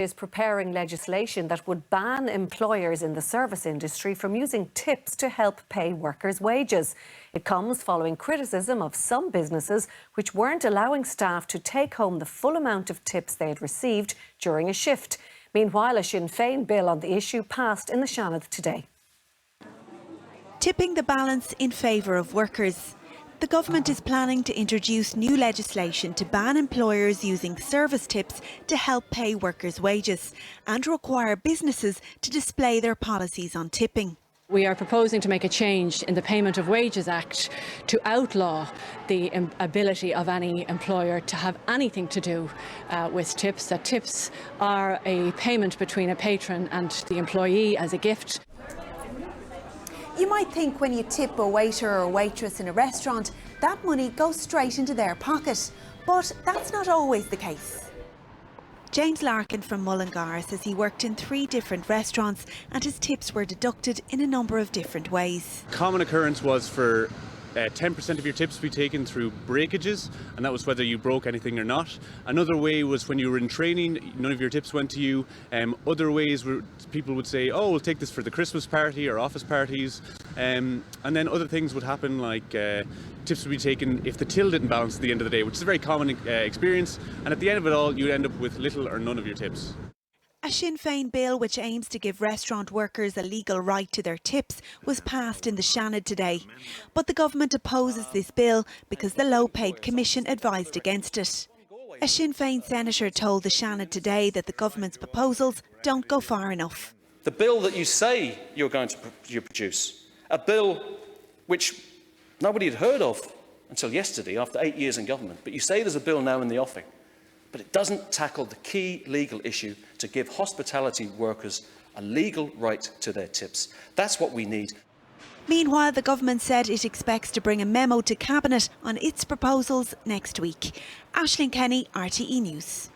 Is preparing legislation that would ban employers in the service industry from using tips to help pay workers' wages. It comes following criticism of some businesses which weren't allowing staff to take home the full amount of tips they had received during a shift. Meanwhile, a Sinn Féin bill on the issue passed in the Seanad today. Tipping the balance in favour of workers. The government is planning to introduce new legislation to ban employers using service tips to help pay workers' wages and require businesses to display their policies on tipping. We are proposing to make a change in the Payment of Wages Act to outlaw the ability of any employer to have anything to do with tips. That tips are a payment between a patron and the employee as a gift. You might think when you tip a waiter or waitress in a restaurant, that money goes straight into their pocket. But that's not always the case. James Larkin from Mullingar says he worked in 3 different restaurants and his tips were deducted in a number of different ways. Common occurrence was for 10% of your tips to be taken through breakages, and that was whether you broke anything or not. Another way was when you were in training, none of your tips went to you. Other ways were people would say, oh, we'll take this for the Christmas party or office parties. And then other things would happen, like tips would be taken if the till didn't balance at the end of the day, which is a very common experience. And at the end of it all, you'd end up with little or none of your tips. A Sinn Féin bill which aims to give restaurant workers a legal right to their tips was passed in the Seanad today. But the government opposes this bill because the Low Paid Commission advised against it. A Sinn Féin senator told the Seanad today that the government's proposals don't go far enough. The bill that you say you're going to produce, a bill which nobody had heard of until yesterday after 8 years in government, but you say there's a bill now in the offing. But it doesn't tackle the key legal issue to give hospitality workers a legal right to their tips. That's what we need. Meanwhile, the government said it expects to bring a memo to Cabinet on its proposals next week. Aisling Kenny, RTE News.